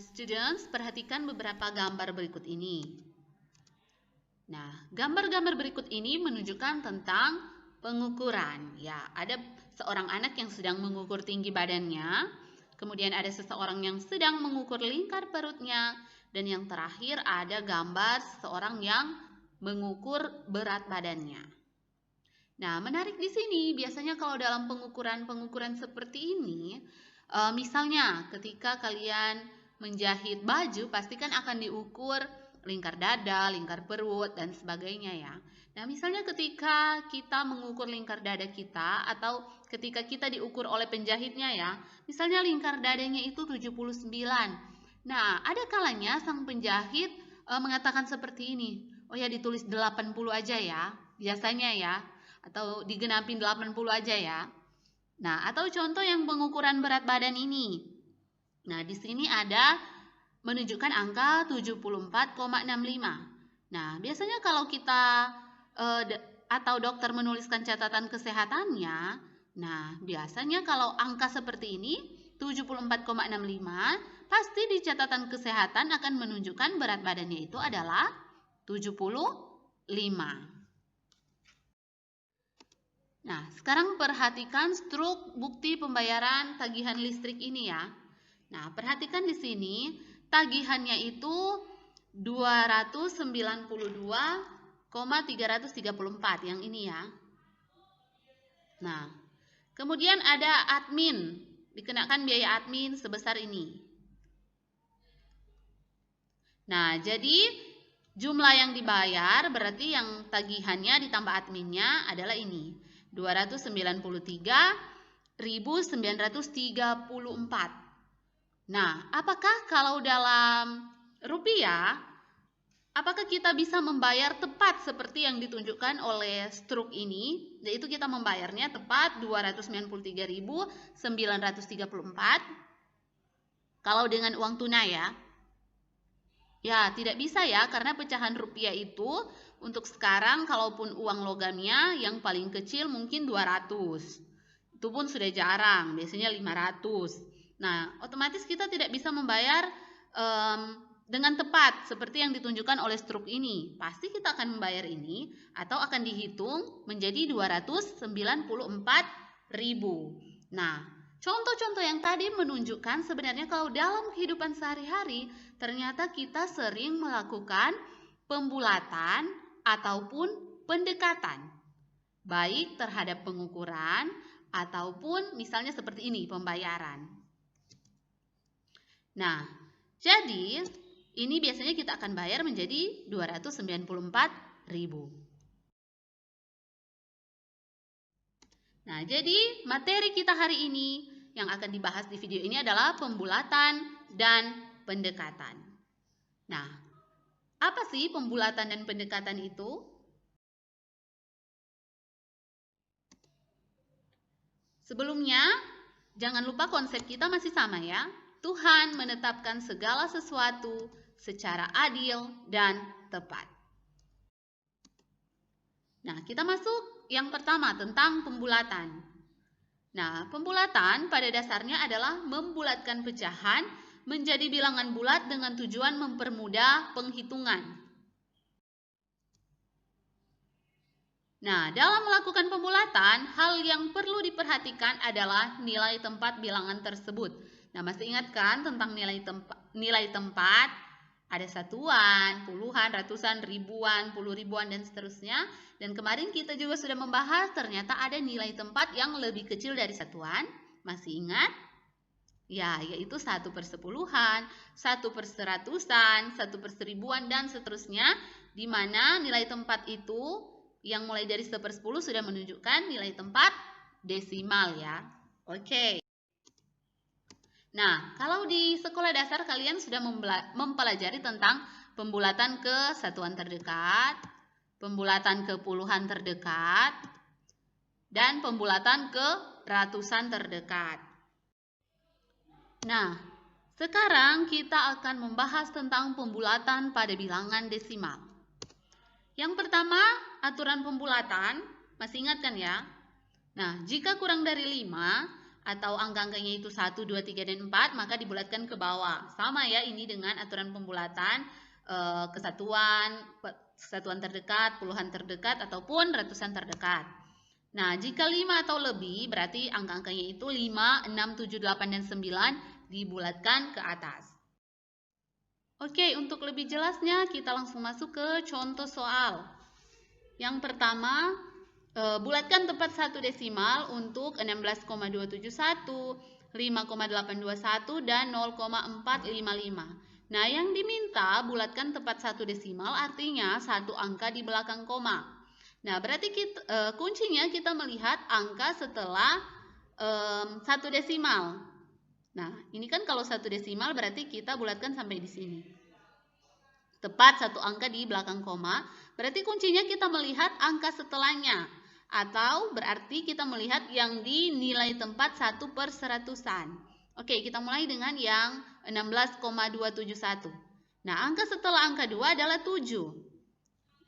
Students, perhatikan beberapa gambar berikut ini. Nah, gambar-gambar berikut ini menunjukkan tentang pengukuran. Ya, ada seorang anak yang sedang mengukur tinggi badannya, kemudian ada seseorang yang sedang mengukur lingkar perutnya, dan yang terakhir ada gambar seseorang yang mengukur berat badannya. Nah, menarik di sini, biasanya kalau dalam pengukuran seperti ini, misalnya ketika kalian menjahit baju, pastikan akan diukur lingkar dada, lingkar perut, dan sebagainya ya. Nah, misalnya ketika kita mengukur lingkar dada kita, atau ketika kita diukur oleh penjahitnya ya, misalnya lingkar dadanya itu 79. Nah, ada kalanya sang penjahit mengatakan seperti ini, oh ya ditulis 80 aja ya, biasanya ya, atau digenapin 80 aja ya. Nah, atau contoh yang pengukuran berat badan ini. Nah, di sini ada menunjukkan angka 74,65. Nah, biasanya kalau kita atau dokter menuliskan catatan kesehatannya, nah biasanya kalau angka seperti ini 74,65, pasti di catatan kesehatan akan menunjukkan berat badannya itu adalah 75. Nah, sekarang perhatikan struk bukti pembayaran tagihan listrik ini ya. Nah, perhatikan di sini tagihannya itu 292,334 yang ini ya. Nah, kemudian ada admin, dikenakan biaya admin sebesar ini. Nah, jadi jumlah yang dibayar berarti yang tagihannya ditambah adminnya adalah ini, 292.934. Nah, apakah kalau dalam rupiah, apakah kita bisa membayar tepat seperti yang ditunjukkan oleh struk ini? Yaitu kita membayarnya tepat 293.934 kalau dengan uang tunai ya. Ya, tidak bisa ya, karena pecahan rupiah itu untuk sekarang kalaupun uang logamnya yang paling kecil mungkin 200. Itu pun sudah jarang, biasanya 500. Nah, otomatis kita tidak bisa membayar dengan tepat seperti yang ditunjukkan oleh struk ini. Pasti kita akan membayar ini atau akan dihitung menjadi 294.000. Nah, contoh-contoh yang tadi menunjukkan sebenarnya kalau dalam kehidupan sehari-hari ternyata kita sering melakukan pembulatan ataupun pendekatan, baik terhadap pengukuran ataupun misalnya seperti ini, pembayaran. Nah, jadi ini biasanya kita akan bayar menjadi 294.000. Nah, jadi materi kita hari ini yang akan dibahas di video ini adalah pembulatan dan pendekatan. Nah, apa sih pembulatan dan pendekatan itu? Sebelumnya, jangan lupa konsep kita masih sama ya. Tuhan menetapkan segala sesuatu secara adil dan tepat. Nah, kita masuk yang pertama tentang pembulatan. Nah, pembulatan pada dasarnya adalah membulatkan pecahan menjadi bilangan bulat dengan tujuan mempermudah penghitungan. Nah, dalam melakukan pembulatan, hal yang perlu diperhatikan adalah nilai tempat bilangan tersebut. Nah, masih ingat kan tentang nilai tempat? Ada satuan, puluhan, ratusan, ribuan, puluh ribuan, dan seterusnya. Dan kemarin kita juga sudah membahas ternyata ada nilai tempat yang lebih kecil dari satuan. Masih ingat? Ya, yaitu 1/10, 1/100, 1/1000, dan seterusnya. Di mana nilai tempat itu yang mulai dari 1/10 sudah menunjukkan nilai tempat desimal ya. Oke. Nah, kalau di sekolah dasar kalian sudah mempelajari tentang pembulatan ke satuan terdekat, pembulatan ke puluhan terdekat, dan pembulatan ke ratusan terdekat. Nah, sekarang kita akan membahas tentang pembulatan pada bilangan desimal. Yang pertama, aturan pembulatan, masih ingat kan ya? Nah, jika kurang dari 5 atau angka-angkanya itu 1, 2, 3, dan 4, maka dibulatkan ke bawah. Sama ya ini dengan aturan pembulatan kesatuan terdekat, puluhan terdekat, ataupun ratusan terdekat. Nah, jika 5 atau lebih, berarti angka-angkanya itu 5, 6, 7, 8, dan 9 dibulatkan ke atas. Oke, untuk lebih jelasnya kita langsung masuk ke contoh soal. Yang pertama, bulatkan tepat satu desimal untuk 16,271, 5,821, dan 0,455. Nah, yang diminta bulatkan tepat satu desimal artinya satu angka di belakang koma. Nah, berarti kuncinya kita melihat angka setelah satu desimal. Nah, ini kan kalau satu desimal berarti kita bulatkan sampai di sini. Tepat satu angka di belakang koma, berarti kuncinya kita melihat angka setelahnya. Atau berarti kita melihat yang di nilai tempat 1/100-an. Oke, kita mulai dengan yang 16,271. Nah, angka setelah angka 2 adalah 7.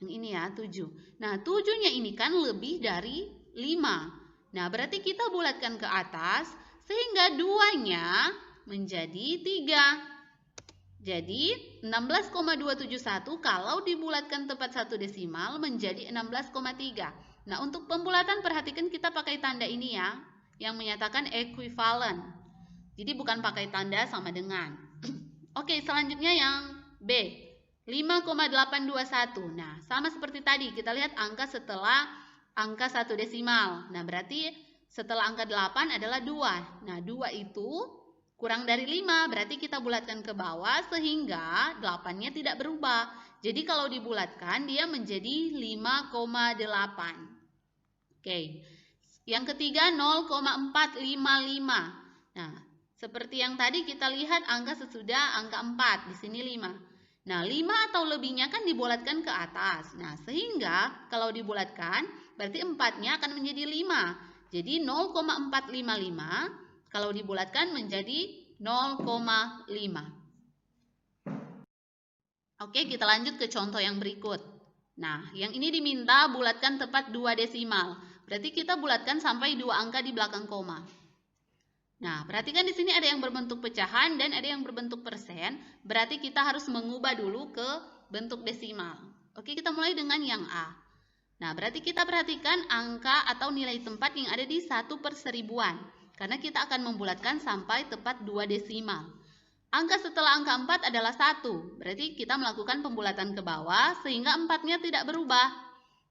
Yang ini ya, 7. Nah, 7-nya ini kan lebih dari 5. Nah, berarti kita bulatkan ke atas sehingga 2-nya menjadi 3. Jadi 16,271 kalau dibulatkan tepat satu desimal menjadi 16,3. Nah, untuk pembulatan perhatikan kita pakai tanda ini ya, yang menyatakan equivalent. Jadi bukan pakai tanda sama dengan. Oke, selanjutnya yang B, 5,821. Nah, sama seperti tadi, kita lihat angka setelah angka satu desimal. Nah, berarti setelah angka 8 adalah 2. Nah, 2 itu kurang dari 5, berarti kita bulatkan ke bawah sehingga 8-nya tidak berubah. Jadi kalau dibulatkan dia menjadi 5,8. Oke. Yang ketiga 0,455. Nah, seperti yang tadi kita lihat angka sesudah angka 4, di sini 5. Nah, 5 atau lebihnya kan dibulatkan ke atas. Nah, sehingga kalau dibulatkan berarti 4-nya akan menjadi 5. Jadi 0,455 kalau dibulatkan menjadi 0,5. Oke, kita lanjut ke contoh yang berikut. Nah, yang ini diminta bulatkan tepat 2 desimal. Berarti kita bulatkan sampai 2 angka di belakang koma. Nah, perhatikan di sini ada yang berbentuk pecahan dan ada yang berbentuk persen. Berarti kita harus mengubah dulu ke bentuk desimal. Oke, kita mulai dengan yang A. Nah, berarti kita perhatikan angka atau nilai tempat yang ada di 1/1000-an. Karena kita akan membulatkan sampai tepat 2 desimal. Angka setelah angka 4 adalah 1. Berarti kita melakukan pembulatan ke bawah sehingga 4-nya tidak berubah.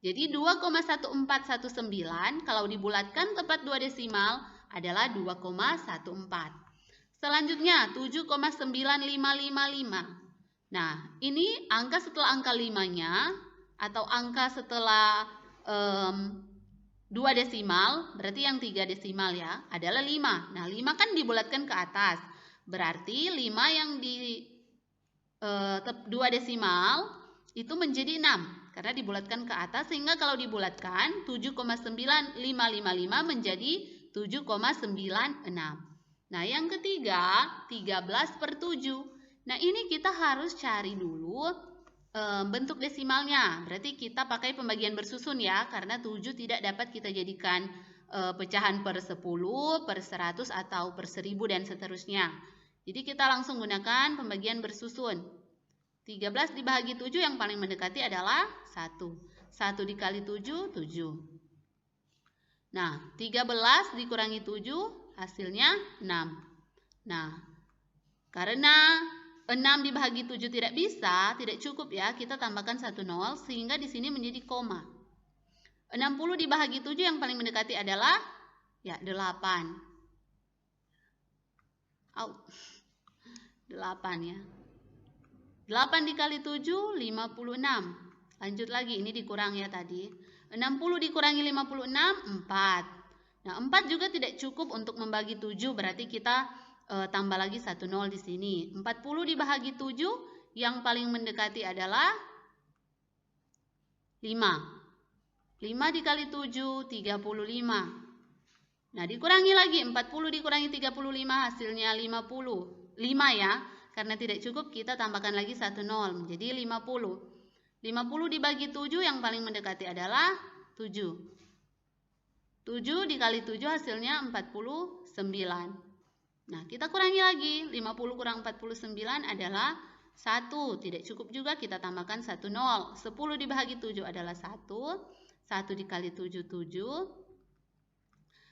Jadi 2,1419 kalau dibulatkan tepat 2 desimal adalah 2,14. Selanjutnya 7,9555. Nah, ini angka setelah angka 5-nya atau angka setelah 2 desimal, berarti yang 3 desimal ya, adalah 5. Nah, 5 kan dibulatkan ke atas. Berarti 5 yang di 2 desimal itu menjadi 6. Karena dibulatkan ke atas, sehingga kalau dibulatkan 7,9555 menjadi 7,96. Nah, yang ketiga 13/7. Nah, ini kita harus cari dulu bentuk desimalnya. Berarti kita pakai pembagian bersusun ya, karena 7 tidak dapat kita jadikan pecahan per 10, per 100, atau per 1000 dan seterusnya. Jadi kita langsung gunakan pembagian bersusun. 13 dibagi 7 yang paling mendekati adalah 1. 1 dikali 7, 7. Nah, 13 dikurangi 7 hasilnya 6. Nah, karena 6 dibagi 7 tidak bisa, tidak cukup ya, kita tambahkan 1 0 sehingga di sini menjadi koma. 60 dibagi 7 yang paling mendekati adalah ya 8. 8 ya. 8 dikali 7 56. Lanjut lagi, ini dikurang ya tadi. 60 dikurangi 56 4. Nah, 4 juga tidak cukup untuk membagi 7, berarti kita tambah lagi 1 0 di sini. 40 dibagi 7 yang paling mendekati adalah 5. 5 dikali 7 35. Nah, dikurangi lagi 40 dikurangi 35 hasilnya 50. 5 ya. Karena tidak cukup kita tambahkan lagi 1 0 menjadi 50. 50 dibagi 7 yang paling mendekati adalah 7. 7 dikali 7 hasilnya 49. Nah, kita kurangi lagi. 50 kurang 49 adalah 1. Tidak cukup juga, kita tambahkan 1 0. 10 dibagi 7 adalah 1. 1 dikali 7, 7.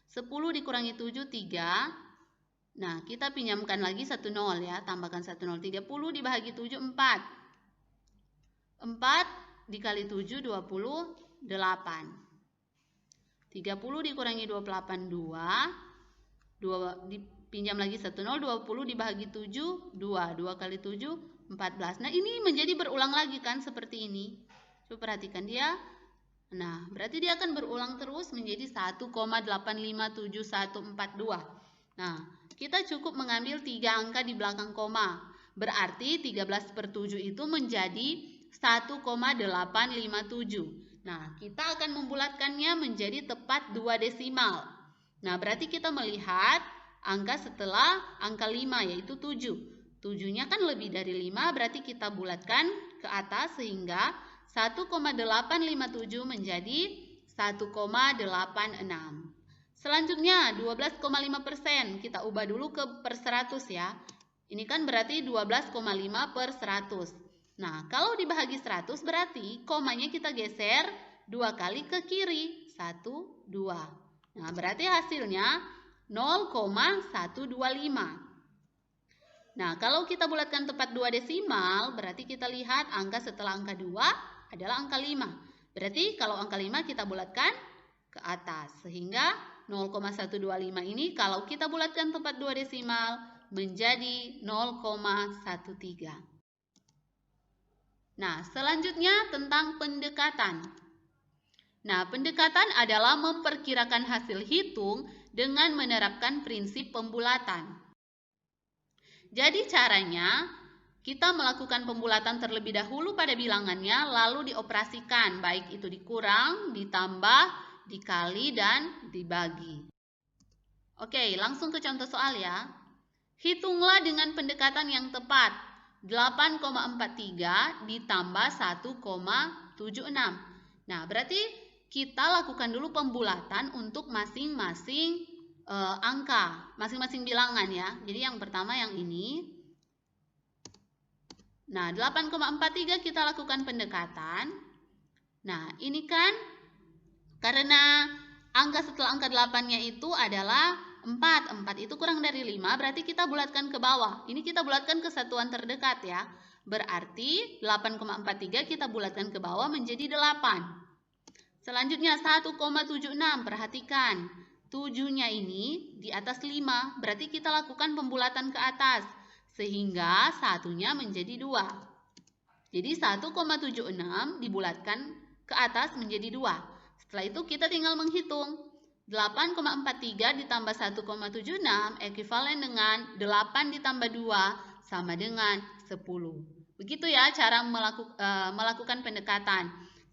10 dikurangi 7, 3. Nah, kita pinjamkan lagi 1 0 ya. Tambahkan 1 0. 30 dibagi 7, 4. 4 dikali 7, 28. 30 dikurangi 28, 2. 2 dipinjam lagi 1 0. 20 dibagi 7, 2. 2 kali 7, 14. Nah, ini menjadi berulang lagi kan seperti ini. Coba perhatikan dia. Nah, berarti dia akan berulang terus menjadi 1,857142. Nah, kita cukup mengambil 3 angka di belakang koma. Berarti 13/7 itu menjadi 1,857. Nah, kita akan membulatkannya menjadi tepat 2 desimal. Nah, berarti kita melihat angka setelah angka 5 yaitu 7. 7-nya kan lebih dari 5, berarti kita bulatkan ke atas sehingga 1,857 menjadi 1,86. Selanjutnya 12,5%. Kita ubah dulu ke per 100 ya. Ini kan berarti 12,5 per 100. Nah, kalau dibagi 100 berarti komanya kita geser 2 kali ke kiri. 1, 2. Nah, berarti hasilnya 0,125. Nah, kalau kita bulatkan tepat 2 desimal, berarti kita lihat angka setelah angka 2 adalah angka 5. Berarti kalau angka 5 kita bulatkan ke atas. Sehingga 0,125 ini kalau kita bulatkan tepat 2 desimal menjadi 0,13. Nah, selanjutnya tentang pendekatan. Nah, pendekatan adalah memperkirakan hasil hitung dengan menerapkan prinsip pembulatan. Jadi caranya, kita melakukan pembulatan terlebih dahulu pada bilangannya, lalu dioperasikan, baik itu dikurang, ditambah, dikali, dan dibagi. Oke, langsung ke contoh soal ya. Hitunglah dengan pendekatan yang tepat. 8,43 ditambah 1,76. Nah, berarti kita lakukan dulu pembulatan untuk masing-masing angka, masing-masing bilangan ya. Jadi yang pertama yang ini. Nah, 8,43 kita lakukan pendekatan. Nah, ini kan karena angka setelah angka 8-nya itu adalah 4. 4 itu kurang dari 5, berarti kita bulatkan ke bawah. Ini kita bulatkan ke satuan terdekat ya. Berarti 8,43 kita bulatkan ke bawah menjadi 8. Selanjutnya 1,76. Perhatikan. 7-nya ini di atas 5. Berarti kita lakukan pembulatan ke atas. Sehingga satunya menjadi 2. Jadi 1,76 dibulatkan ke atas menjadi 2. Setelah itu kita tinggal menghitung. 8,43 ditambah 1,76 ekuivalen dengan 8 ditambah 2 sama dengan 10. Begitu ya cara melakukan pendekatan.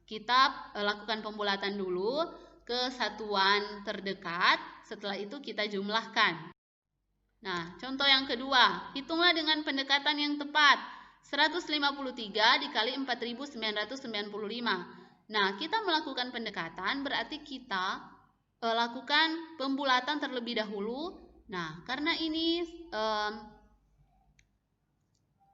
Kita lakukan pembulatan dulu ke satuan terdekat, setelah itu kita jumlahkan. Nah, contoh yang kedua, hitunglah dengan pendekatan yang tepat. 153 dikali 4.995. Nah, kita melakukan pendekatan berarti kita lakukan pembulatan terlebih dahulu. Nah, karena ini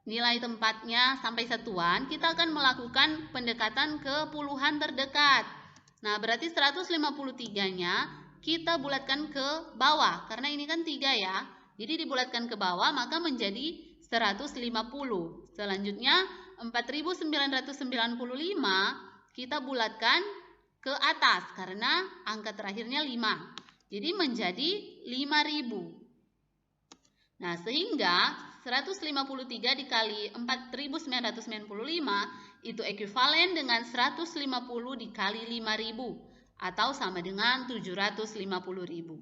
nilai tempatnya sampai satuan, kita akan melakukan pendekatan ke puluhan terdekat. Nah, berarti 153-nya kita bulatkan ke bawah. Karena ini kan 3 ya. Jadi dibulatkan ke bawah maka menjadi 150. Selanjutnya 4.995 kita bulatkan ke atas karena angka terakhirnya 5. Jadi menjadi 5.000. Nah, sehingga 153 dikali 4.995 itu ekuivalen dengan 150 dikali 5.000 atau sama dengan 750.000.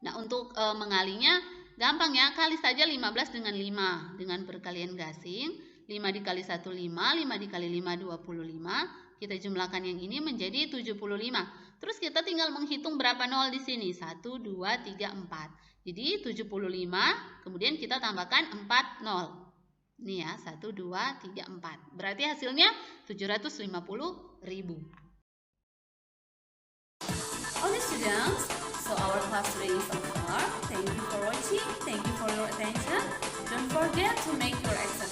Nah, untuk mengalinya gampang ya, kali saja 15 dengan 5 dengan perkalian gasing. 5 dikali 1 5, 5 dikali 5 25. Kita jumlahkan yang ini menjadi 75. Terus kita tinggal menghitung berapa nol di sini. 1, 2, 3, 4. Jadi 75, kemudian kita tambahkan 4 nol. Ini ya, 1, 2, 3, 4. Berarti hasilnya 750.000. All students, so our class today is over. Thank you for watching. Thank you for your attention. Don't forget to make your exercise